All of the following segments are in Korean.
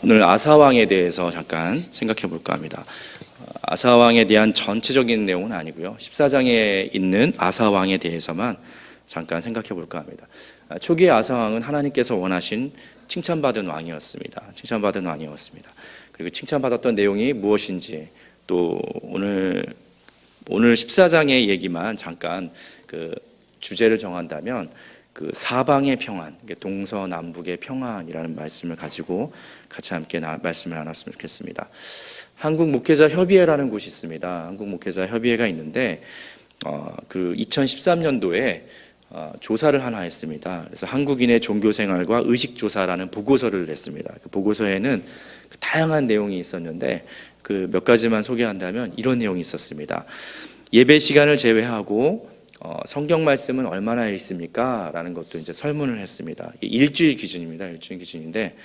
오늘 아사왕에 대해서 잠깐 생각해 볼까 합니다. 아사왕에 대한 전체적인 내용은 아니고요. 14장에 있는 아사왕에 대해서만 잠깐 생각해 볼까 합니다. 초기의 아사왕은 하나님께서 원하신 칭찬받은 왕이었습니다. 칭찬받은 왕이었습니다. 그리고 칭찬받았던 내용이 무엇인지, 또 오늘 14장의 얘기만 잠깐 그 주제를 정한다면 그 사방의 평안, 동서남북의 평안이라는 말씀을 가지고 같이 함께 말씀을 나눴으면 좋겠습니다. 한국 목회자 협의회라는 곳이 있습니다. 한국 목회자 협의회가 있는데 그 2013년도에 조사를 하나 했습니다. 그래서 한국인의 종교 생활과 의식 조사라는 보고서를 냈습니다. 그 보고서에는 다양한 내용이 있었는데 그 몇 가지만 소개한다면 이런 내용이 있었습니다. 예배 시간을 제외하고 성경 말씀은 얼마나 있습니까? 라는 것도 이제 설문을 했습니다. 일주일 기준입니다. 일주일 기준인데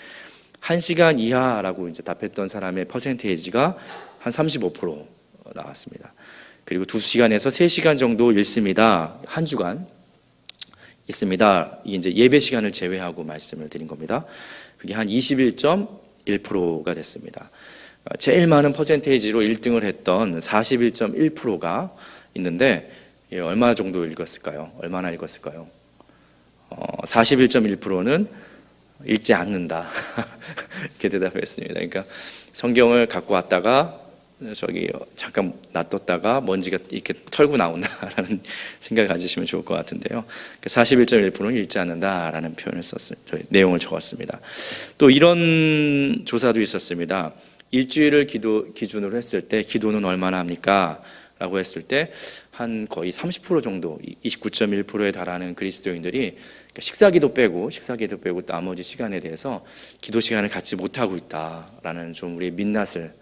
1시간 이하라고 이제 답했던 사람의 퍼센테이지가 한 35% 나왔습니다. 그리고 2시간에서 3시간 정도 읽습니다. 한 주간 있습니다. 이게 이제 예배 시간을 제외하고 말씀을 드린 겁니다. 그게 한 21.1%가 됐습니다. 제일 많은 퍼센테이지로 1등을 했던 41.1%가 있는데 얼마 정도 읽었을까요? 얼마나 읽었을까요? 41.1%는 읽지 않는다 이렇게 대답했습니다. 그러니까 성경을 갖고 왔다가 저기 잠깐 놔뒀다가 먼지가 이렇게 털고 나온다라는 생각을 가지시면 좋을 것 같은데요. 41.1%는 읽지 않는다라는 표현을 썼습니다. 내용을 적었습니다. 또 이런 조사도 있었습니다. 일주일을 기준으로 했을 때 기도는 얼마나 합니까? 라고 했을 때 한 거의 30% 정도, 29.1%에 달하는 그리스도인들이 식사기도 빼고 나머지 시간에 대해서 기도 시간을 갖지 못하고 있다라는 좀 우리의 민낯을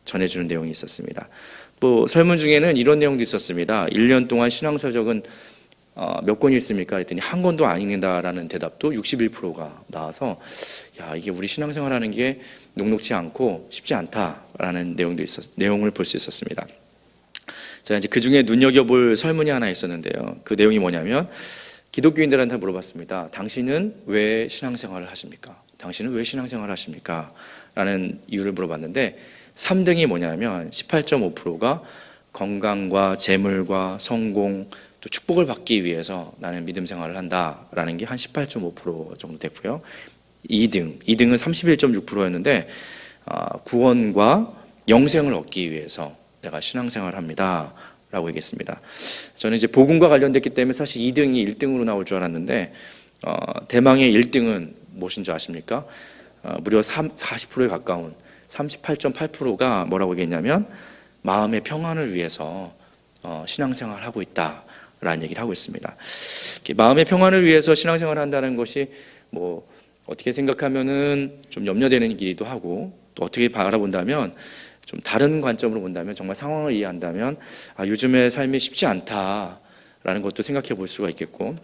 전해주는 내용이 있었습니다. 또 설문 중에는 이런 내용도 있었습니다. 1년 동안 신앙서적은 몇 권 읽습니까? 했더니 한 권도 안 읽는다라는 대답도 61%가 나와서 이게 우리 신앙생활하는 게 녹록지 않고 쉽지 않다라는 내용을 볼 수 있었습니다. 자, 이제 그 중에 눈여겨볼 설문이 하나 있었는데요. 그 내용이 뭐냐면 기독교인들한테 물어봤습니다. 당신은 왜 신앙생활을 하십니까? 당신은 왜 신앙생활을 하십니까? 라는 이유를 물어봤는데 3등이 뭐냐면 18.5%가 건강과 재물과 성공 또 축복을 받기 위해서 나는 믿음 생활을 한다라는 게 한 18.5% 정도 됐고요. 2등은 31.6%였는데 구원과 영생을 얻기 위해서 내가 신앙생활을 합니다 라고 얘기했습니다. 저는 이제 복음과 관련됐기 때문에 사실 2등이 1등으로 나올 줄 알았는데 대망의 1등은 무엇인 줄 아십니까? 무려 40%에 가까운 38.8%가 뭐라고 얘기했냐면 마음의 평안을 위해서 신앙생활을 하고 있다라는 얘기를 하고 있습니다. 마음의 평안을 위해서 신앙생활을 한다는 것이 뭐 어떻게 생각하면은 좀 염려되는 길이기도 하고, 또 어떻게 바라본다면 좀 다른 관점으로 본다면, 정말 상황을 이해한다면 요즘의 삶이 쉽지 않다라는 것도 생각해 볼 수가 있겠고,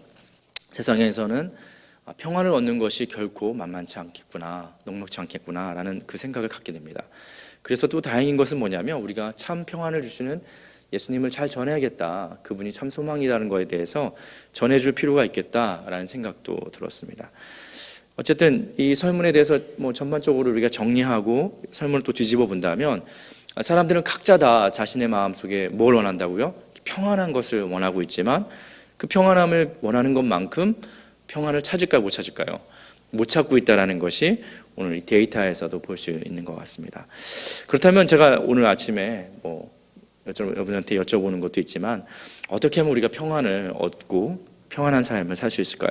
세상에서는 평안을 얻는 것이 결코 만만치 않겠구나, 녹록지 않겠구나라는 그 생각을 갖게 됩니다. 그래서 또 다행인 것은 뭐냐면 우리가 참 평안을 주시는 예수님을 잘 전해야겠다, 그분이 참 소망이라는 것에 대해서 전해줄 필요가 있겠다라는 생각도 들었습니다. 어쨌든 이 설문에 대해서 뭐 전반적으로 우리가 정리하고 설문을 또 뒤집어 본다면 사람들은 각자 다 자신의 마음속에 뭘 원한다고요? 평안한 것을 원하고 있지만 그 평안함을 원하는 것만큼 평안을 찾을까요? 못 찾을까요? 못 찾고 있다는 것이 오늘 이 데이터에서도 볼 수 있는 것 같습니다. 그렇다면 제가 오늘 아침에 여러분한테 여쭤보는 것도 있지만 어떻게 하면 우리가 평안을 얻고 평안한 삶을 살 수 있을까요?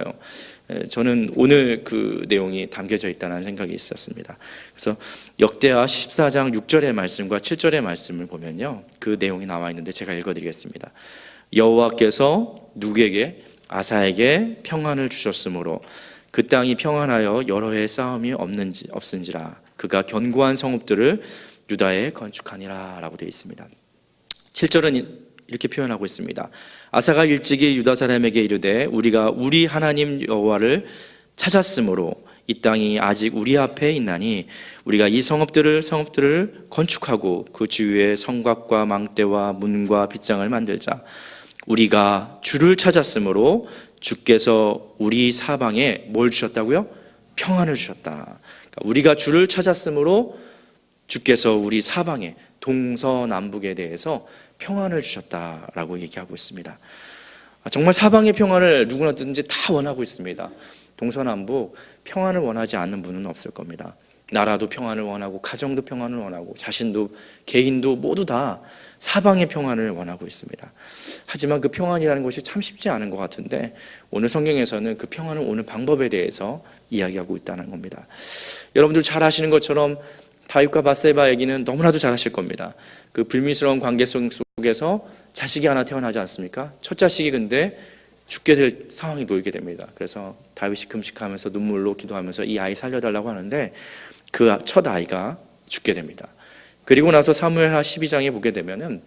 저는 오늘 그 내용이 담겨져 있다는 생각이 있었습니다. 그래서 역대하 14장 6절의 말씀과 7절의 말씀을 보면요, 그 내용이 나와 있는데 제가 읽어드리겠습니다. 여호와께서 누구에게? 아사에게 평안을 주셨으므로 그 땅이 평안하여 여러 해의 싸움이 없은지라. 그가 견고한 성읍들을 유다에 건축하니라 라고 되어 있습니다. 7절은 이렇게 표현하고 있습니다. 아사가 일찍이 유다 사람에게 이르되 우리가 우리 하나님 여호와를 찾았으므로 이 땅이 아직 우리 앞에 있나니 우리가 이 성읍들을 건축하고 그 주위에 성곽과 망대와 문과 빗장을 만들자. 우리가 주를 찾았으므로 주께서 우리 사방에 뭘 주셨다고요? 평안을 주셨다. 우리가 주를 찾았으므로 주께서 우리 사방에 동서남북에 대해서 평안을 주셨다라고 얘기하고 있습니다. 정말 사방의 평안을 누구나든지 다 원하고 있습니다. 동서남북 평안을 원하지 않는 분은 없을 겁니다. 나라도 평안을 원하고 가정도 평안을 원하고 자신도 개인도 모두 다 사방의 평안을 원하고 있습니다. 하지만 그 평안이라는 것이 참 쉽지 않은 것 같은데 오늘 성경에서는 그 평안을 오는 방법에 대해서 이야기하고 있다는 겁니다. 여러분들 잘 아시는 것처럼 다윗과 밧세바 얘기는 너무나도 잘 아실 겁니다. 그 불미스러운 관계 속에서 자식이 하나 태어나지 않습니까? 첫 자식이 근데 죽게 될 상황이 놓이게 됩니다. 그래서 다윗이 금식하면서 눈물로 기도하면서 이 아이 살려달라고 하는데 그 첫 아이가 죽게 됩니다. 그리고 나서 사무엘하 12장에 보게 되면은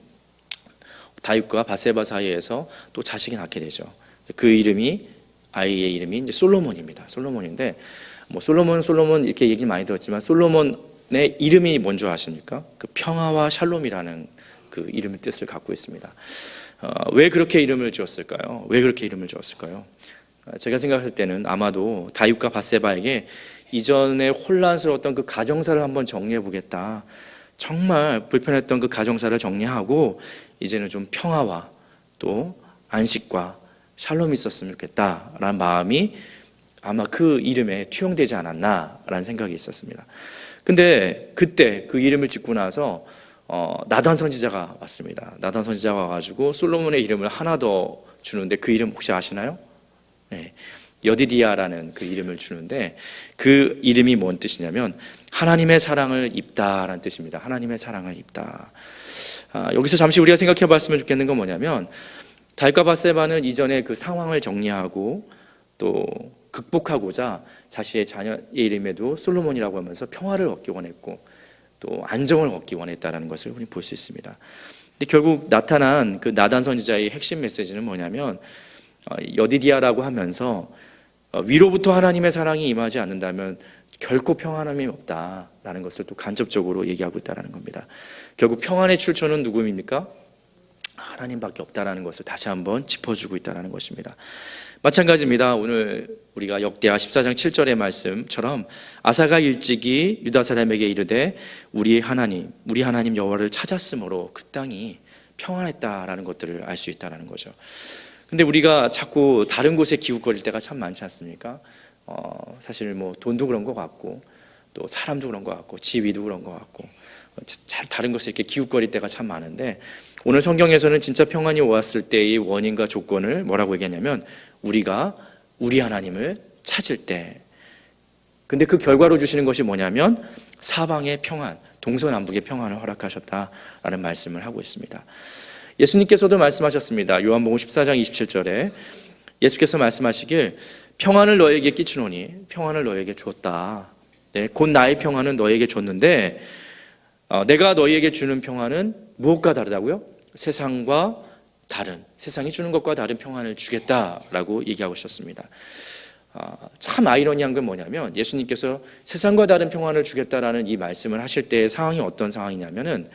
다윗과 밧세바 사이에서 또 자식이 낳게 되죠. 그 이름이 아이의 이름이 이제 솔로몬입니다. 솔로몬인데 뭐 솔로몬 이렇게 얘기 많이 들었지만 솔로몬의 이름이 뭔지 아십니까? 그 평화와 샬롬이라는 그 이름의 뜻을 갖고 있습니다. 왜 그렇게 이름을 지었을까요? 왜 그렇게 이름을 지었을까요? 제가 생각할 때는 아마도 다윗과 밧세바에게 이전에 혼란스러웠던 그 가정사를 한번 정리해 보겠다. 정말 불편했던 그 가정사를 정리하고 이제는 좀 평화와 또 안식과 샬롬이 있었으면 좋겠다라는 마음이 아마 그 이름에 투영되지 않았나라는 생각이 있었습니다. 근데 그때 그 이름을 짓고 나서 나단 선지자가 왔습니다. 나단 선지자가 와가지고 솔로몬의 이름을 하나 더 주는데 그 이름 혹시 아시나요? 네. 여디디아라는 그 이름을 주는데 그 이름이 뭔 뜻이냐면 하나님의 사랑을 입다라는 뜻입니다. 하나님의 사랑을 입다. 여기서 잠시 우리가 생각해 봤으면 좋겠는 건 뭐냐면 다윗과 밧세바는 이전에 그 상황을 정리하고 또 극복하고자 자신의 자녀의 이름에도 솔로몬이라고 하면서 평화를 얻기 원했고 또 안정을 얻기 원했다는 것을 우리 볼 수 있습니다. 근데 결국 나타난 그 나단 선지자의 핵심 메시지는 뭐냐면 여디디아라고 하면서 위로부터 하나님의 사랑이 임하지 않는다면 결코 평안함이 없다라는 것을 또 간접적으로 얘기하고 있다는 겁니다. 결국 평안의 출처는 누구입니까? 하나님밖에 없다라는 것을 다시 한번 짚어주고 있다는 것입니다. 마찬가지입니다. 오늘 우리가 역대하 14장 7절의 말씀처럼 아사가 일찍이 유다 사람에게 이르되 우리 하나님 여호와를 찾았으므로 그 땅이 평안했다라는 것들을 알 수 있다는 거죠. 근데 우리가 자꾸 다른 곳에 기웃거릴 때가 참 많지 않습니까? 사실 뭐 돈도 그런 것 같고 또 사람도 그런 것 같고 지위도 그런 것 같고 잘 다른 것에 이렇게 기웃거릴 때가 참 많은데 오늘 성경에서는 진짜 평안이 왔을 때의 원인과 조건을 뭐라고 얘기하냐면 우리가 우리 하나님을 찾을 때. 근데 그 결과로 주시는 것이 뭐냐면 사방의 평안, 동서남북의 평안을 허락하셨다라는 말씀을 하고 있습니다. 예수님께서도 말씀하셨습니다. 요한복음 14장 27절에 예수께서 말씀하시길 평안을 너에게 끼치노니 평안을 너에게 주었다. 네, 곧 나의 평안은 너에게 줬는데 내가 너희에게 주는 평안은 무엇과 다르다고요? 세상과 다른, 세상이 주는 것과 다른 평안을 주겠다라고 얘기하고 있었습니다. 참 아이러니한 건 뭐냐면 예수님께서 세상과 다른 평안을 주겠다라는 이 말씀을 하실 때의 상황이 어떤 상황이냐면은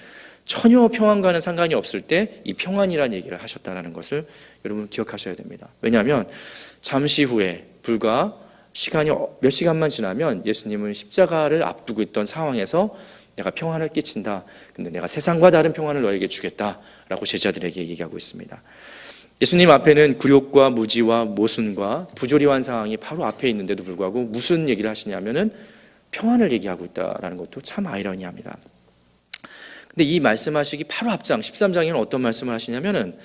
전혀 평안과는 상관이 없을 때 이 평안이라는 얘기를 하셨다는 것을 여러분 기억하셔야 됩니다. 왜냐하면 잠시 후에 불과 시간이 몇 시간만 지나면 예수님은 십자가를 앞두고 있던 상황에서 내가 평안을 끼친다. 근데 내가 세상과 다른 평안을 너에게 주겠다라고 제자들에게 얘기하고 있습니다. 예수님 앞에는 굴욕과 무지와 모순과 부조리한 상황이 바로 앞에 있는데도 불구하고 무슨 얘기를 하시냐면은 평안을 얘기하고 있다라는 것도 참 아이러니합니다. 근데 이 말씀하시기 바로 앞장 13장에는 어떤 말씀을 하시냐면은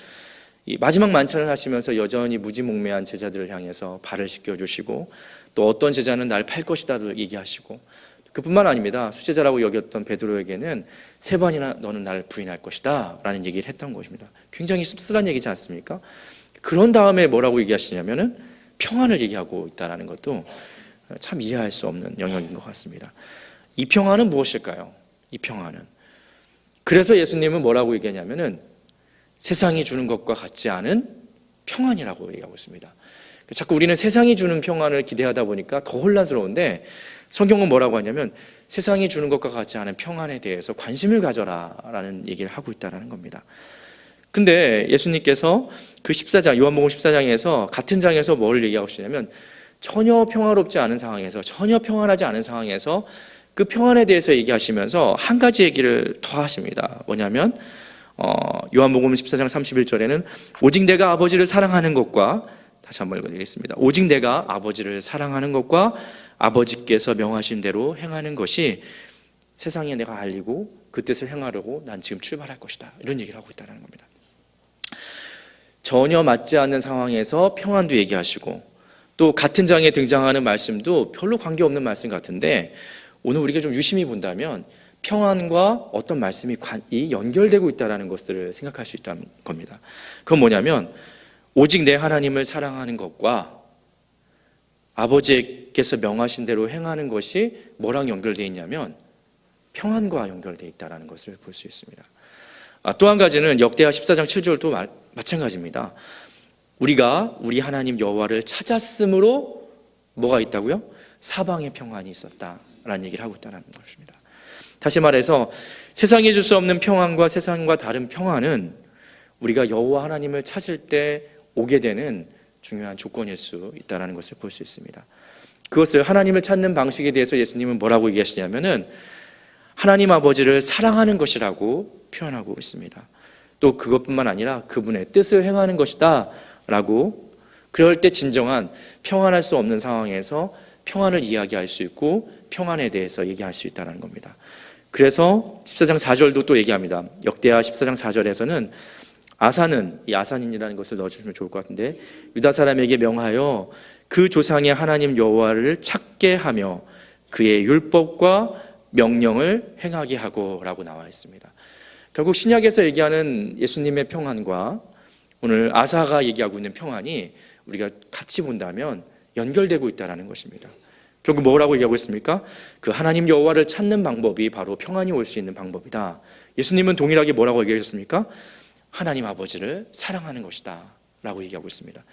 이 마지막 만찬을 하시면서 여전히 무지몽매한 제자들을 향해서 발을 씻겨주시고 또 어떤 제자는 날 팔 것이다도 얘기하시고 그뿐만 아닙니다. 수제자라고 여겼던 베드로에게는 3번이나 너는 나를 부인할 것이다 라는 얘기를 했던 것입니다. 굉장히 씁쓸한 얘기지 않습니까? 그런 다음에 뭐라고 얘기하시냐면은 평안을 얘기하고 있다는 것도 참 이해할 수 없는 영역인 것 같습니다. 이 평안은 무엇일까요? 이 평안은 그래서 예수님은 뭐라고 얘기하냐면은 세상이 주는 것과 같지 않은 평안이라고 얘기하고 있습니다. 자꾸 우리는 세상이 주는 평안을 기대하다 보니까 더 혼란스러운데 성경은 뭐라고 하냐면 세상이 주는 것과 같지 않은 평안에 대해서 관심을 가져라 라는 얘기를 하고 있다는 겁니다. 근데 예수님께서 그 14장 요한복음 14장에서 같은 장에서 뭘 얘기하고 있냐면 전혀 평화롭지 않은 상황에서, 전혀 평안하지 않은 상황에서 그 평안에 대해서 얘기하시면서 한 가지 얘기를 더 하십니다. 뭐냐면 요한복음 14장 31절에는 오직 내가 아버지를 사랑하는 것과, 다시 한번 읽어드리겠습니다. 오직 내가 아버지를 사랑하는 것과 아버지께서 명하신 대로 행하는 것이 세상에 내가 알리고 그 뜻을 행하려고 난 지금 출발할 것이다. 이런 얘기를 하고 있다는 겁니다. 전혀 맞지 않는 상황에서 평안도 얘기하시고, 또 같은 장에 등장하는 말씀도 별로 관계없는 말씀 같은데 오늘 우리가 좀 유심히 본다면 평안과 어떤 말씀이 연결되고 있다는 것을 생각할 수 있다는 겁니다. 그건 뭐냐면 오직 내 하나님을 사랑하는 것과 아버지께서 명하신 대로 행하는 것이 뭐랑 연결되어 있냐면 평안과 연결되어 있다는 것을 볼 수 있습니다. 또 한 가지는 역대하 14장 7절도 마찬가지입니다. 우리가 우리 하나님 여호와를 찾았으므로 뭐가 있다고요? 사방에 평안이 있었다라는 얘기를 하고 있다는 것입니다. 다시 말해서 세상에 줄 수 없는 평안과 세상과 다른 평안은 우리가 여호와 하나님을 찾을 때 오게 되는 중요한 조건일 수 있다는 것을 볼 수 있습니다. 그것을 하나님을 찾는 방식에 대해서 예수님은 뭐라고 얘기하시냐면은 하나님 아버지를 사랑하는 것이라고 표현하고 있습니다. 또 그것뿐만 아니라 그분의 뜻을 행하는 것이다 라고, 그럴 때 진정한 평안할 수 없는 상황에서 평안을 이야기할 수 있고 평안에 대해서 얘기할 수 있다는 겁니다. 그래서 14장 4절도 또 얘기합니다. 역대하 14장 4절에서는 아사는, 이 아산인이라는 것을 넣어주시면 좋을 것 같은데, 유다 사람에게 명하여 그 조상의 하나님 여호와를 찾게 하며 그의 율법과 명령을 행하게 하고 라고 나와 있습니다. 결국 신약에서 얘기하는 예수님의 평안과 오늘 아사가 얘기하고 있는 평안이 우리가 같이 본다면 연결되고 있다는 것입니다. 결국 뭐라고 얘기하고 있습니까? 그 하나님 여호와를 찾는 방법이 바로 평안이 올 수 있는 방법이다. 예수님은 동일하게 뭐라고 얘기하셨습니까? 하나님 아버지를 사랑하는 것이다 라고 얘기하고 있습니다.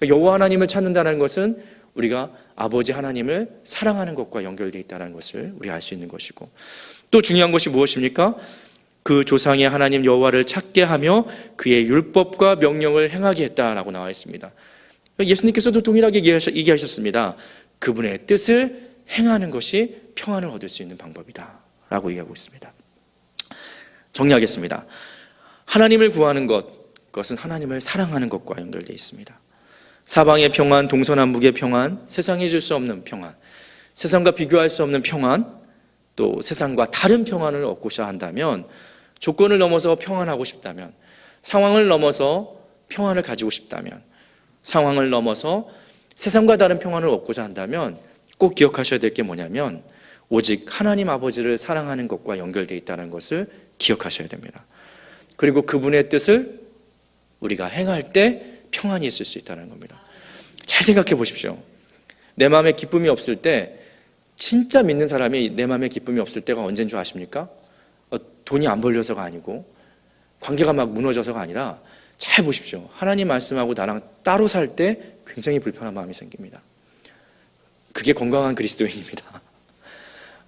여호와 하나님을 찾는다는 것은 우리가 아버지 하나님을 사랑하는 것과 연결되어 있다는 것을 우리가 알 수 있는 것이고, 또 중요한 것이 무엇입니까? 그 조상의 하나님 여호와를 찾게 하며 그의 율법과 명령을 행하게 했다라고 나와 있습니다. 예수님께서도 동일하게 얘기하셨습니다. 그분의 뜻을 행하는 것이 평안을 얻을 수 있는 방법이다 라고 얘기하고 있습니다. 정리하겠습니다. 하나님을 구하는 그것은 하나님을 사랑하는 것과 연결되어 있습니다. 사방의 평안, 동서남북의 평안, 세상에 줄 수 없는 평안, 세상과 비교할 수 없는 평안, 또 세상과 다른 평안을 얻고자 한다면, 조건을 넘어서 평안하고 싶다면, 상황을 넘어서 평안을 가지고 싶다면, 상황을 넘어서 세상과 다른 평안을 얻고자 한다면 꼭 기억하셔야 될 게 뭐냐면 오직 하나님 아버지를 사랑하는 것과 연결되어 있다는 것을 기억하셔야 됩니다. 그리고 그분의 뜻을 우리가 행할 때 평안이 있을 수 있다는 겁니다. 잘 생각해 보십시오. 내 마음에 기쁨이 없을 때, 진짜 믿는 사람이 내 마음에 기쁨이 없을 때가 언제인 줄 아십니까? 돈이 안 벌려서가 아니고 관계가 막 무너져서가 아니라, 잘 보십시오. 하나님 말씀하고 나랑 따로 살 때 굉장히 불편한 마음이 생깁니다. 그게 건강한 그리스도인입니다.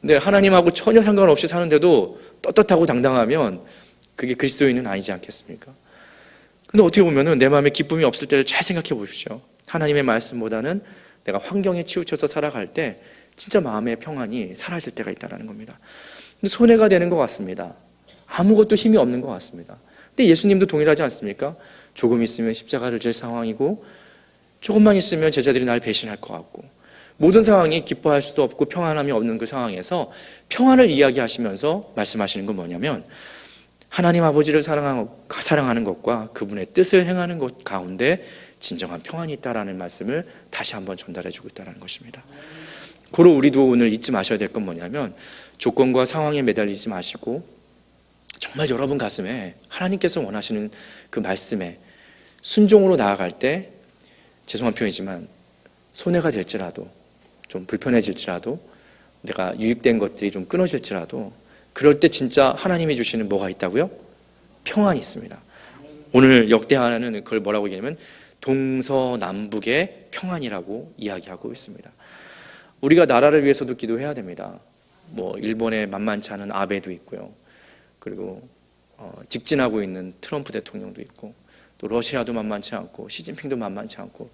근데 하나님하고 전혀 상관없이 사는데도 떳떳하고 당당하면 그게 그리스도인은 아니지 않겠습니까? 근데 어떻게 보면은 내 마음에 기쁨이 없을 때를 잘 생각해 보십시오. 하나님의 말씀보다는 내가 환경에 치우쳐서 살아갈 때 진짜 마음의 평안이 사라질 때가 있다는 겁니다. 근데 손해가 되는 것 같습니다. 아무것도 힘이 없는 것 같습니다. 근데 예수님도 동일하지 않습니까? 조금 있으면 십자가를 질 상황이고, 조금만 있으면 제자들이 날 배신할 것 같고, 모든 상황이 기뻐할 수도 없고 평안함이 없는 그 상황에서 평안을 이야기하시면서 말씀하시는 건 뭐냐면, 하나님 아버지를 사랑하는 것과 그분의 뜻을 행하는 것 가운데 진정한 평안이 있다라는 말씀을 다시 한번 전달해주고 있다는 것입니다. 고로 우리도 오늘 잊지 마셔야 될 건 뭐냐면, 조건과 상황에 매달리지 마시고 정말 여러분 가슴에 하나님께서 원하시는 그 말씀에 순종으로 나아갈 때, 죄송한 표현이지만 손해가 될지라도, 좀 불편해질지라도, 내가 유익된 것들이 좀 끊어질지라도, 그럴 때 진짜 하나님이 주시는 뭐가 있다고요? 평안이 있습니다. 오늘 역대하는 그걸 뭐라고 얘기하냐면 동서남북의 평안이라고 이야기하고 있습니다. 우리가 나라를 위해서도 기도해야 됩니다. 일본에 만만치 않은 아베도 있고요. 그리고 직진하고 있는 트럼프 대통령도 있고, 또 러시아도 만만치 않고 시진핑도 만만치 않고,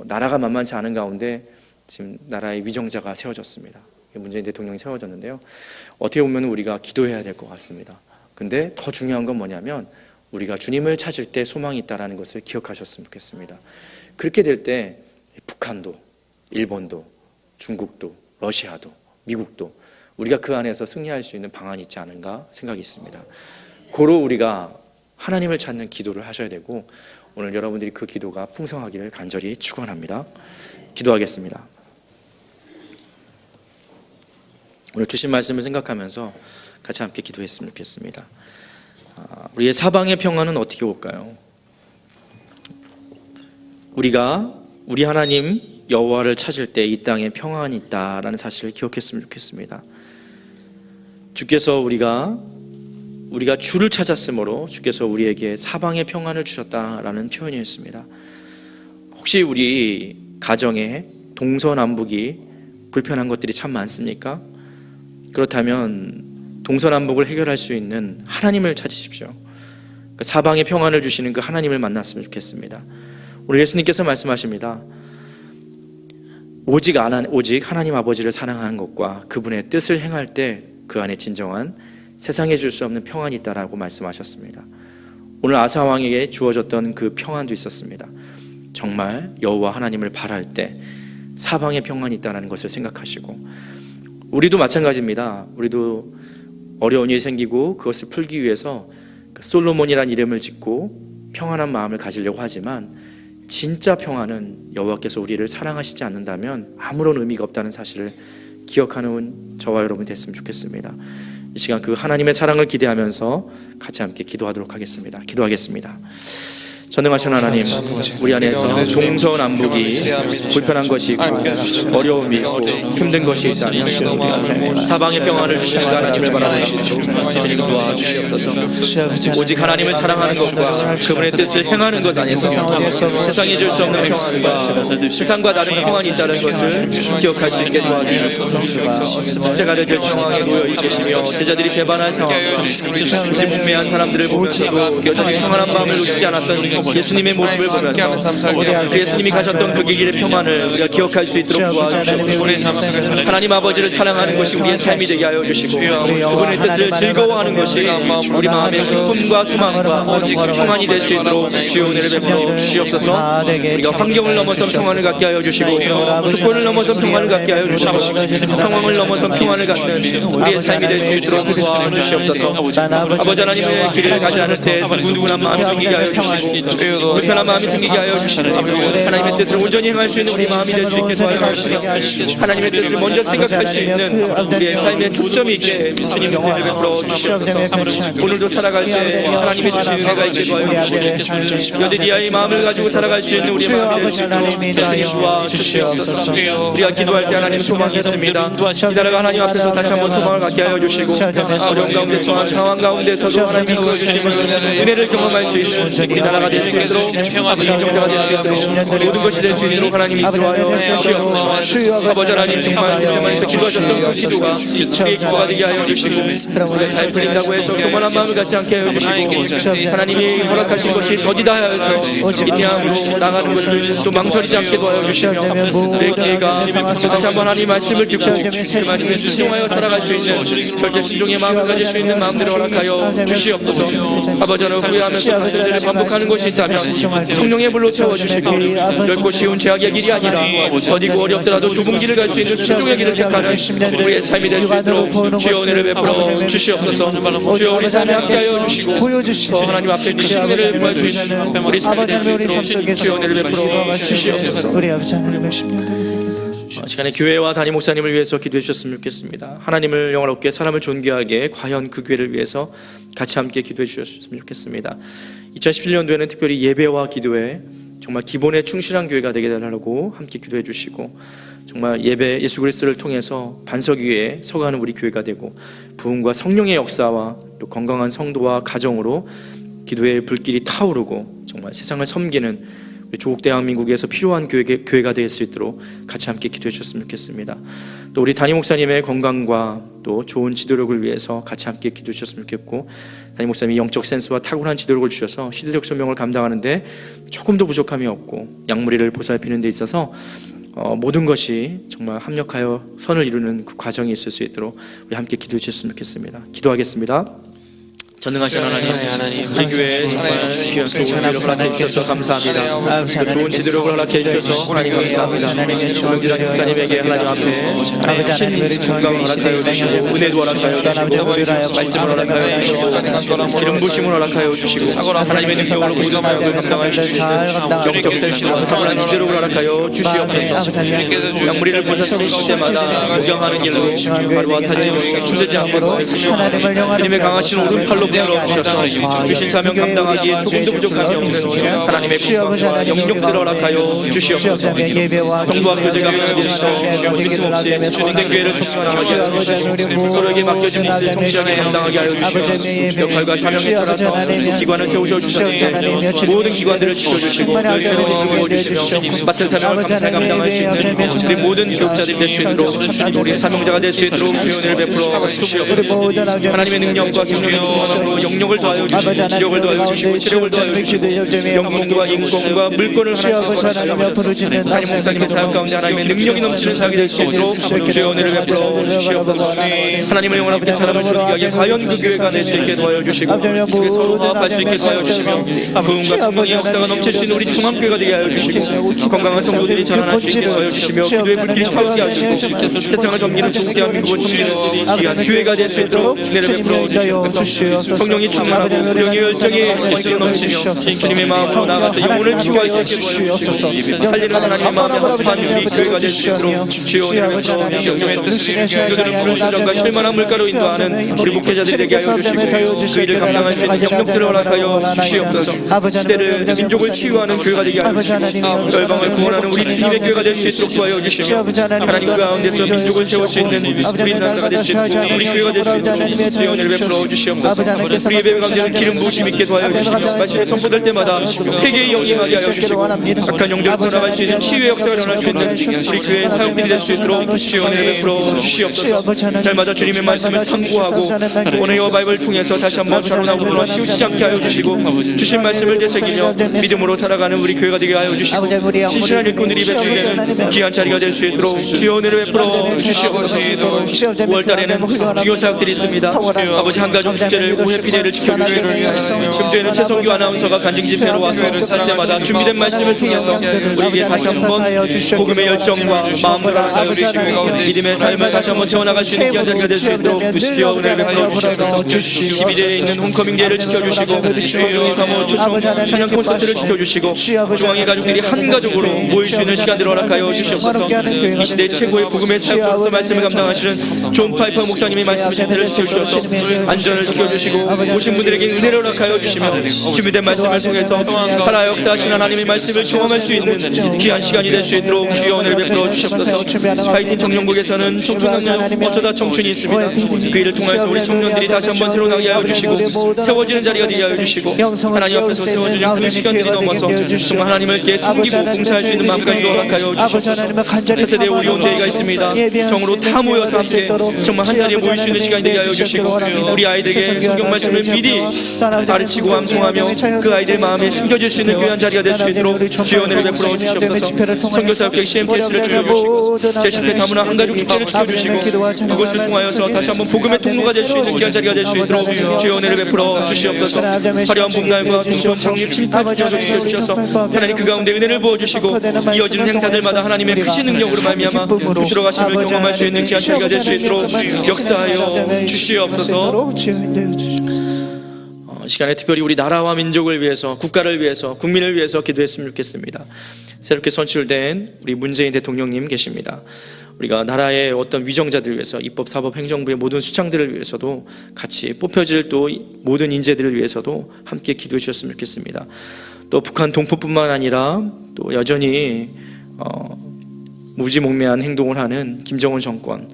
나라가 만만치 않은 가운데 지금 나라의 위정자가 세워졌습니다. 문재인 대통령이 세워졌는데요. 어떻게 보면 우리가 기도해야 될 것 같습니다. 근데 더 중요한 건 뭐냐면 우리가 주님을 찾을 때 소망이 있다는 것을 기억하셨으면 좋겠습니다. 그렇게 될 때 북한도, 일본도, 중국도, 러시아도, 미국도 우리가 그 안에서 승리할 수 있는 방안이 있지 않은가 생각이 있습니다. 고로 우리가 하나님을 찾는 기도를 하셔야 되고 오늘 여러분들이 그 기도가 풍성하기를 간절히 축원합니다. 기도하겠습니다. 오늘 주신 말씀을 생각하면서 같이 함께 기도했으면 좋겠습니다. 우리의 사방의 평안은 어떻게 올까요? 우리가 우리 하나님 여호와를 찾을 때 이 땅에 평안이 있다라는 사실을 기억했으면 좋겠습니다. 주께서 우리가 주를 찾았으므로 주께서 우리에게 사방의 평안을 주셨다라는 표현이었습니다. 혹시 우리 가정에 동서남북이 불편한 것들이 참 많습니까? 그렇다면 동서남북을 해결할 수 있는 하나님을 찾으십시오. 사방의 평안을 주시는 그 하나님을 만났으면 좋겠습니다. 오늘 예수님께서 말씀하십니다. 오직 하나님 아버지를 사랑하는 것과 그분의 뜻을 행할 때 그 안에 진정한 세상에 줄 수 없는 평안이 있다라고 말씀하셨습니다. 오늘 아사 왕에게 주어졌던 그 평안도 있었습니다. 정말 여호와 하나님을 바랄 때 사방에 평안이 있다는 것을 생각하시고 우리도 마찬가지입니다. 우리도 어려운 일이 생기고 그것을 풀기 위해서 솔로몬이라는 이름을 짓고 평안한 마음을 가지려고 하지만 진짜 평안은 여호와께서 우리를 사랑하시지 않는다면 아무런 의미가 없다는 사실을 기억하는 저와 여러분이 됐으면 좋겠습니다. 이 시간 그 하나님의 사랑을 기대하면서 같이 함께 기도하도록 하겠습니다. 기도하겠습니다. 전능하신 하나님, 우리 안에서 동서남북이 불편한 것이 있고 어려움이 있고 힘든 것이 있다면 사방의 평안을 주시는 하나님을 바라보시고 주님 도와주시옵소서. 오직 하나님을 사랑하는 것과 그분의 뜻을 행하는 것 안에서 세상에 줄 수 없는 평안과 세상과 다른 평안이 있다는 것을 기억할 수 있게 도와주시옵소서. 십자가를 질 상황에 놓여 계시며 제자들이 배반한 상황과 우리 목매한 사람들을 보면서도 여전히 평안한 마음을 놓치지 않았던 예수님의 모습을 보면서 예수님이 가셨던 그 길의 평안을 우리가 기억할 수 있도록 도와주시옵소서. 하나님 아버지를 사랑하는 것이 우리의 삶이 되게 하여 주시고 그분의 뜻을 즐거워하는 것이 우리 마음의 기쁨과 소망과 평안이 될 수 있도록 주여 은혜를 베풀어 주시옵소서. 우리가 환경을 넘어선 평안을 갖게 하여 주시고 조건을 넘어선 평안을 갖게 하여 주시고 상황을 넘어선 평안을 갖는 우리의 삶이 될 수 있도록 도와주시옵소서. 아버지 하나님의 길을 가지 않을 때 누구나 마음이 생기게 하여 주시고 불편한 마음이 생기게 하여 주시고 하나님의 뜻을 온전히 행할 수 있는 우리 마음이 될 수 있게 도와주시고 하나님의 뜻을 먼저 생각할 수 있는 우리의 삶의 초점이 있게 주님 은혜를 베풀어 주시옵소서. 오늘도 살아갈 때 하나님의 주시는 은혜가 있게 도와주시고 여디디아의 마음을 가지고 살아갈 수 있는 우리의 마음이 될 수 있도록 도와주시옵소서. 우리가 기도할 때 하나님 소망이 있습니다. 기다려가 하나님 앞에서 다시 한번 소망을 갖게 하여 주시고 어려운 가운데 또한 상황 가운데서도 하나님이 도와주시는 은혜를 경험할 수 있는 우리 나라가 될 수 있도록 아버지 인정자가 될 수 있도록 모든 것이 될 수 있도록 하나님이 인도하여 주시옵소서. 아버지 하나님 정말 이스마에서 기도하셨던 그 기도가 우리의 기도가 되게 하여 주시고 우리가 잘 풀린다고 해서 교만한 마음을 갖지 않게 하여 주시고 하나님이 허락하신 것이 어디다 하여서 인양으로 나가는 것을 또 망설이지 않게 도와여 주시며 우리의 기회가 다시 한번 하나님 말씀을 듣고 그 말씀에 순종하여 살아갈 수 있는 절대 순종의 마음을 가질 수 있는 마음들을 허락하여 주시옵소서. 아버지 하나님 후회하면서 가슴들을 반복하는 것이 있다면 성령의 불로 채워주시고 넓고 쉬운 죄악의 길이 아니라 어디고 어렵더라도 좁은 길을 갈 수 있는 순종의 길을 택하는 우리의 삶이 될 수 있도록 주여 은혜를 베풀어 주시옵소서. 주여 우리 삶에 함께하여 주시고 하나님 앞에 크신 은혜를 구할 수 있는 우리 삶이 될 수 있도록 주여 은혜를 베풀어 주시옵소서. 시간에 교회와 담임 목사님을 위해서 기도해 주셨으면 좋겠습니다. 하나님을 영화롭게 사람을 존귀하게 과연 그 교회를 위해서 같이 함께 기도해 주셨으면 좋겠습니다. 2017년도에는 특별히 예배와 기도에 정말 기본에 충실한 교회가 되게 달라고 함께 기도해 주시고 정말 예배 예수 그리스도를 통해서 반석 위에 서가는 우리 교회가 되고 부흥과 성령의 역사와 또 건강한 성도와 가정으로 기도의 불길이 타오르고 정말 세상을 섬기는 조국 대한민국에서 필요한 교회가 될 수 있도록 같이 함께 기도해 주셨으면 좋겠습니다. 또 우리 담임 목사님의 건강과 또 좋은 지도력을 위해서 같이 함께 기도해 주셨으면 좋겠고 담임 목사님이 영적 센스와 탁월한 지도력을 주셔서 시대적 소명을 감당하는데 조금도 부족함이 없고 약물이를 보살피는 데 있어서 모든 것이 정말 합력하여 선을 이루는 그 과정이 있을 수 있도록 우리 함께 기도해 주셨으면 좋겠습니다. 기도하겠습니다. 전능하신 하나님, 우리 교회에 정말 귀한 좋은 일을 허락해 주셔서 감사합니다. 좋은 지도력을 허락해 주셔서 하나님 감사합니다. 조명기자 목사님에게 하나님 앞에 신건강을 허락하여 주시고 은혜도 허락하여 주시고 말씀을 허락하여 주시고 기름 부심을 허락하여 주시고 하나님의 능력으로 모든 사역을 감당할 수 있는 영적 센스와 탁월한 지도력을 허락하여 주시옵소서. 양무리를 보셨을 때마다 구경하는 길로 바로와 타지로 주저지 않고 주님의 강하신 오른팔로 붙들어주셔서 귀신 사명 감당하기에 조금도 부족함이 없는 하나님의 공성과 영역들을 허락하여 주시옵소서. 성부와 교제가 하나님께서 빈틈없이 주님의 교회를 성장하게 하여 주시고 서로에게 맡겨진 일을 성실하게 감당하게 하여 주시옵소서. 역할과 사명에 따라서 기관을 세우셔 주셨는데 모든 기관들을 지켜주시고 열쇠를 부어주시며 맡은 사명을 감사히 감당할 수 있는 우리 모든 기업자들이 될 수 있도록 우리 사명자가 될 수 있도록 지원을 베풀어 주시옵소서. 하나님의 능력과 경륜을 충만함으로 영역을 더하여 주시고 지력을 더하여 주시고 체력을 더하여 주시고 영공과 인공과 물건을 하나님 목사님의 사역 가운데 하나님의 능력이 넘치는 사역이 될 수 있도록 주의 은혜를 베풀어 주시옵소서. 하나님을 영원하게 사람을 줄이게 하게 과연 그 교회가 될 수 있게 도와여 주시고 그게 서로 화합할 수 있게 도와여 주시며 부흥과 성령의 역사가 넘칠 수 있는 우리 중앙교회가 되게 하여 주시고 건강한 성도들이 자라날 수 있게 도와여 주시며 기도의 불길이 타오게 하시고 세상을 섬기는 대한민국을 섬기는 귀한 교회가 될 수 있도록 은혜를 베풀어 주시옵소서. 성령이 충만하고 영의 열정이 있어 넘치며 주님의 마음으로 나아가서 영혼을 치유할 수 있게 도와주시고 살리는 하나님의 마음에 합한 우리 교회가 될 수 있도록 주여 은혜를 베풀어 주시옵소서. 그들을 부르시던가 실만한 물가로 인도하는 우리 목회자들이 되게 하여 주시고 그 일을 감당할 수 있는 영역들을 허락하여 주시옵소서. 시대를 민족을 치유하는 교회가 되게 하여 주시고 열방을 구원하는 우리 주님의 교회가 될 수 있도록 도와여 주시며 하나님 가운데서 민족을 세울 수 있는 우리 나라가 될 수 있고 우리 교회가 될 수 있도록 주여 은혜를 베풀어 주시옵소서. 우리 예배 가운데는 기름 부으심 있게 도와여 주시며 말씀에 선포될 때마다 회개의 영이 임하게 하여 주시고 악한 영들을 떠나갈 수 있는 치유의 역사가 일어날 수 있는 우리 교회의 사역들이 될 수 있도록 주여 은혜를 베풀어 주시옵소서. 날마다 주님의 말씀을 상고하고 오늘의 바이블을 통해서 다시 한번 좌로나우로 치우치지 않게 하여 주시고 주신 말씀을 되새기며 믿음으로 살아가는 우리 교회가 되게 하여 주시고 신실한 일꾼들이 배출되는 귀한 자리가 될 수 있도록 주여 은혜를 베풀어 주시옵소서. 5월달에는 주요 사역들이 있습니다. 아버지 한가족 축제를 오해피디를 지켜주시고 금주에는 최성규 아나운서가 간증 집회로 와서 할 때마다 준비된 말씀을 통해서 우리에게 다시 한번 복음의 열정과 마음을 하여 주시고 믿음의 삶을 다시 한번 세워나갈 수 있는 귀한 자리가 될 수 있도록 주여 은혜를 베풀어 주셔서 12대에 있는 홈커밍대회를 지켜주시고 조정이 사모 초청 찬양 콘서트를 지켜주시고 중앙의 가족들이 한 가족으로 모일 수 있는 시간들을 허락하여 주시옵소서. 이 시대 최고의 복음의 사역자로서 말씀을 감당하시는 존 파이퍼 목사님의 말씀 집회를 지켜주셔서 안전을 지켜주시고 오신 분들에게 은혜를 허락하여 주시며 준비된 말씀을 통해서 하나 역사하신 하나님의 말씀을 경험할 수 있는 귀한 시간이 될 수 있도록 주여 은혜를 베풀어 주시옵소서. 파이팅 청년국에서는 청춘학년 어쩌다 청춘이 있습니다. 그 일을 통해서 우리 청년들이 다시 한번 새로 나게 하여 주시고 세워지는 자리가 되게 하여 주시고 하나님 앞에서 세워지는 그 시간들이 넘어서 정말 하나님을 이렇게 섬기고 봉사할 수 있는 마음까지도 허락하여 주시옵소서. 차세대에 우리 온데이가 있습니다. 정으로 다 모여서 함께 정말 한 자리에 모일 수 있는 시간이 되게 하여 주시고 우리 아이들에게 성경 말씀을 미리 가르치고 암송하며 그 아이들 마음에 숨겨질 수 있는 귀한 자리가 될 수 있도록 주여 은혜를 베풀어 주시옵소서. 선교사역회 CMTS를 지켜주시고 제10회 다문화 한가족 축제를 지켜주시고 그것을 통하여서 다시 한번 복음의 통로가 될 수 있는 귀한 자리가 될 수 있도록 주여 은혜를 베풀어 주시옵소서. 화려한 봄날과 동선 창립 심판 주제를 지켜주셔서 하나님 그 가운데 은혜를 부어주시고 이어지는 행사들마다 하나님의 크신 능력으로 말미암아 주시러 가심을 경험할 수 있는 귀한 자리가 될 수 있도록 역사하여 주시옵소서. 시간에 특별히 우리 나라와 민족을 위해서 국가를 위해서 국민을 위해서 기도했으면 좋겠습니다. 새롭게 선출된 우리 문재인 대통령님 계십니다. 우리가 나라의 어떤 위정자들을 위해서 입법, 사법, 행정부의 모든 수장들을 위해서도 같이 뽑혀질 또 모든 인재들을 위해서도 함께 기도해 주셨으면 좋겠습니다. 또 북한 동포뿐만 아니라 또 여전히 무지몽매한 행동을 하는 김정은 정권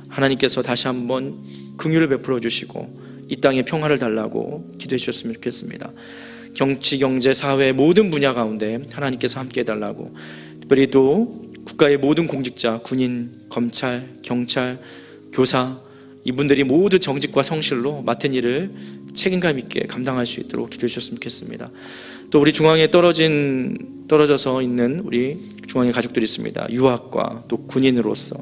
하나님께서 다시 한번 긍휼을 베풀어 주시고 이 땅에 평화를 달라고 기도해 주셨으면 좋겠습니다. 정치, 경제, 사회 모든 분야 가운데 하나님께서 함께 해달라고 특별히 또 국가의 모든 공직자, 군인, 검찰, 경찰, 교사 이분들이 모두 정직과 성실로 맡은 일을 책임감 있게 감당할 수 있도록 기도해 주셨으면 좋겠습니다. 또 우리 중앙에 떨어져서 있는 우리 중앙의 가족들이 있습니다. 유학과 또 군인으로서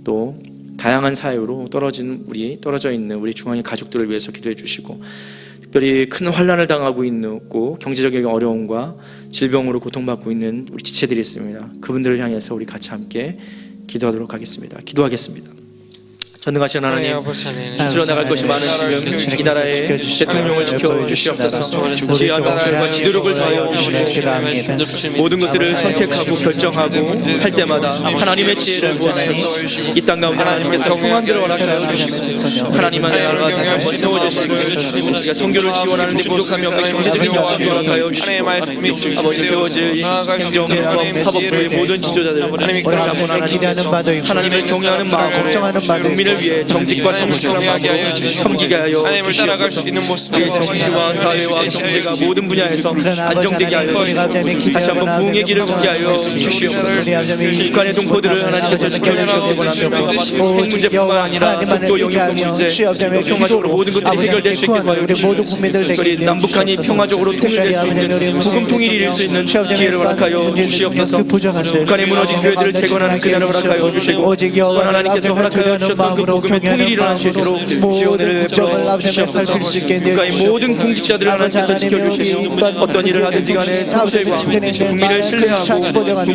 또 다양한 사유로 떨어져 있는 우리 중앙의 가족들을 위해서 기도해 주시고, 특별히 큰 환난을 당하고 있고 경제적인 어려움과 질병으로 고통받고 있는 우리 지체들이 있습니다. 그분들을 향해서 우리 같이 함께 기도하도록 하겠습니다. 기도하겠습니다. 전능하신 하나님, 주로 나갈 것이 많은 지금 이 나라의 대통령을 지켜주시옵소서. 지혜와 명철과 지도력을 다하여 주시옵소서. 모든 것들을 선택하고 결정하고 할 때마다 하나님의 지혜를 구하셔서 이 땅 가운데 하나님께서 평안들을 원하시옵소서. 하나님 안에 나라가 다시 한번 세워지시고, 우리가 선교를 지원하는 데 부족함이 없는 경제적인 여건을 다하여 주시고, 아버지 세워질 행정과 사법부의 모든 지도자들 다시 한번 하나님을 경외하는 마음, 국민을 위해 정직과 성실한 마음으로 섬기게 하여 주시옵소서. 우리 정치와 사회와 경제가 모든 분야에서 안정되게 하여 주시옵소서. 다시 한번 부흥의 길을 걷게 하여 주시옵소서. 북한의 동포들을 하나님께서 지켜주시옵소서. 핵 문제뿐만 아니라 국도 영역 문제, 평화적으로 모든 것들이 해결될 수 있게 하여 주시옵소서. 특별히 남북한이 평화적으로 통일될 수 있는, 복음 통일이 이룰 수 있는 기회를 허락하여 주시옵소서. 북한에 무너진 교회들을 재건하는 그날을 허락하여 주시고, 하나님께서 허락하여 주셨던 그 복음의 통일이 일어날 수 있도록 지원을 베풀어 주시옵소서. 국가의 모든 공직자들을 하나님께서 지켜주시고, 어떤 일을 하든지 간에 사람들과 국민을 신뢰하고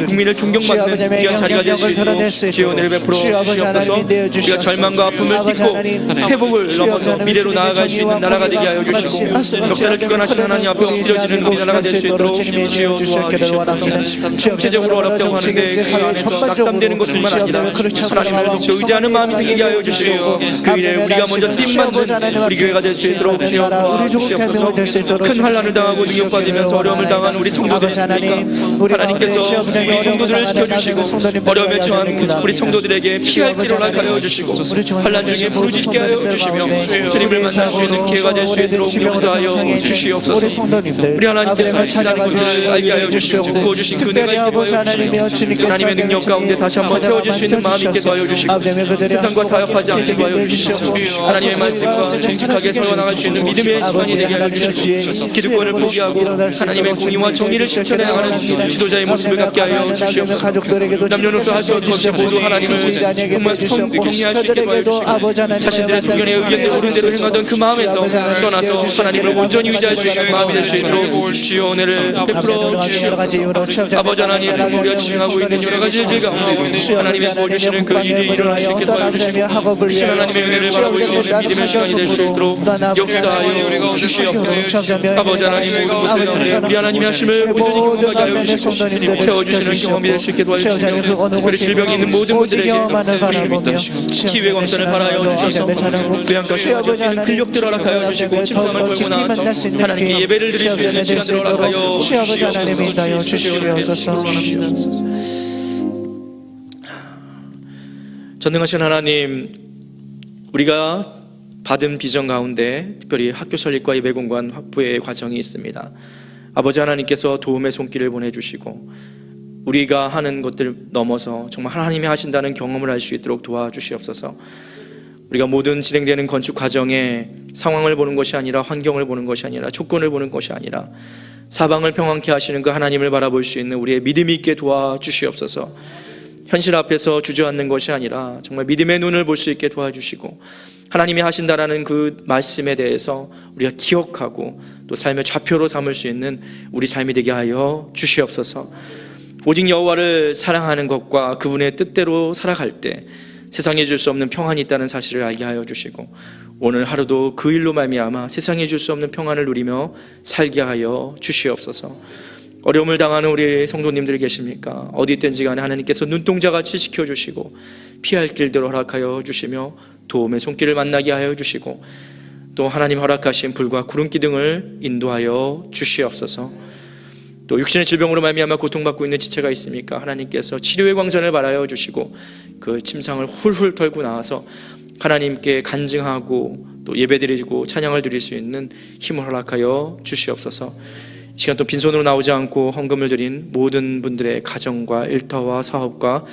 국민을 존경받는 귀한 자리가 될 수 있도록 지원을 베풀어 주시옵소서. 우리가 절망과 아픔을 딛고 회복을 넘어서 미래로 나아갈 수 있는 나라가 되게 하여 주시고, 역사를 주관하시는 하나님 앞에 엎드려지는 우리 나라가 될 수 있도록 지원 도와주시옵소서. 총체적으로 어렵다고 하는데 그 안에서 낙담되는 것뿐만 아니라 하나님을 의지하는 마음이 생기게 하여 주시고, 그 일에 우리가 먼저 쓰임받는 우리 교회가 될 수 있도록 도와주시옵소서. 큰 환난을 당하고 능력받으면서 어려움을 당하는 우리 성도들 있으니까 하나님께서 우리 성도들을 지켜주시고, 어려움에 처한 우리 성도들에게 피할 길을 허락하여 주시고, 환난 중에 부르짖게 하여 주시며 주님을 만날 수 있는 기회가 될 수 있도록 역사하여 주시옵소서. 우리 하나님께서 하시는 것을 알게 하여 주시고 부어주신 그 은혜가 있게 하여 주시고, 하나님의 능력 가운데 다시 한번 세워질 수 있는 마음이 있게 하여 주시고, 세상과 타협하지 않게 하여 주시고, 하나님의 말씀과 정직하게 세워나갈 수 있는 믿음의 시간이 되게 하여 주시고, 기득권을 포기하고 하나님의 공의와 정의를 실천해 나가는 지도자의 모습을 갖게 하여 주시옵소서. 남녀노소 할 수 없이 모두 하나님을 정말 경외할 수 있게 하여 주시고, 자신들의 소견에 의견대로 옳은 대로 행하던 그 마음에서 떠나서 하나님을 온전히 의지할 수 있는 마음이 될 수 있도록 주여 은혜를 베풀어 주시옵소서. 아버지 하나님, 우리가 지향하고 있는 여러 가지 일 가운데 하나님의 보여주시는 그 일이 일어날 수 있게 도와주시고, 하나님의 은혜를 바라고 있는 믿음의 시간이 될 수 있도록 역사하여 주시옵소서. 아버지 하나님, 모든 것들에 우리 하나님의 하심을 온전히 경험하게 하여 주시고, 채워주시는 경험이 될 수 있게 도와주시고, 우리 질병이 있는 모든 분들에게 기회 광선을 바라여 주셔서 부양과 수여하는 근력들 허락하여 주시고, 침상을 걸고 나와서 하나님께 예배를 드릴 수 있는 시간을 허락하여 주시옵소서. 전능하신 하나님, 우리가 받은 비전 가운데 특별히 학교 설립과 예배공간 확보의 과정이 있습니다. 아버지 하나님께서 도움의 손길을 보내주시고, 우리가 하는 것들 넘어서 정말 하나님이 하신다는 경험을 할 수 있도록 도와주시옵소서. 우리가 모든 진행되는 건축 과정에 상황을 보는 것이 아니라, 환경을 보는 것이 아니라, 조건을 보는 것이 아니라 사방을 평안케 하시는 그 하나님을 바라볼 수 있는 우리의 믿음이 있게 도와주시옵소서. 현실 앞에서 주저앉는 것이 아니라 정말 믿음의 눈을 볼 수 있게 도와주시고, 하나님이 하신다라는 그 말씀에 대해서 우리가 기억하고 또 삶의 좌표로 삼을 수 있는 우리 삶이 되게 하여 주시옵소서. 오직 여호와를 사랑하는 것과 그분의 뜻대로 살아갈 때 세상에 줄 수 없는 평안이 있다는 사실을 알게 하여 주시고, 오늘 하루도 그 일로 말미암아 세상에 줄 수 없는 평안을 누리며 살게 하여 주시옵소서. 어려움을 당하는 우리 성도님들이 계십니까? 어디 있든지 간에 하나님께서 눈동자같이 지켜주시고, 피할 길대로 허락하여 주시며 도움의 손길을 만나게 하여 주시고, 또 하나님 허락하신 불과 구름기 등을 인도하여 주시옵소서. 또 육신의 질병으로 말미암아 고통받고 있는 지체가 있습니까? 하나님께서 치료의 광선을 발하여 주시고, 그 침상을 훌훌 털고 나와서 하나님께 간증하고 또 예배드리고 찬양을 드릴 수 있는 힘을 허락하여 주시옵소서. 이 시간 또 빈손으로 나오지 않고 헌금을 드린 모든 분들의 가정과 일터와 사업과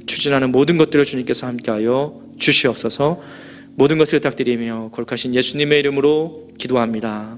추진하는 모든 것들을 주님께서 함께하여 주시옵소서. 모든 것을 부탁드리며 거룩하신 예수님의 이름으로 기도합니다.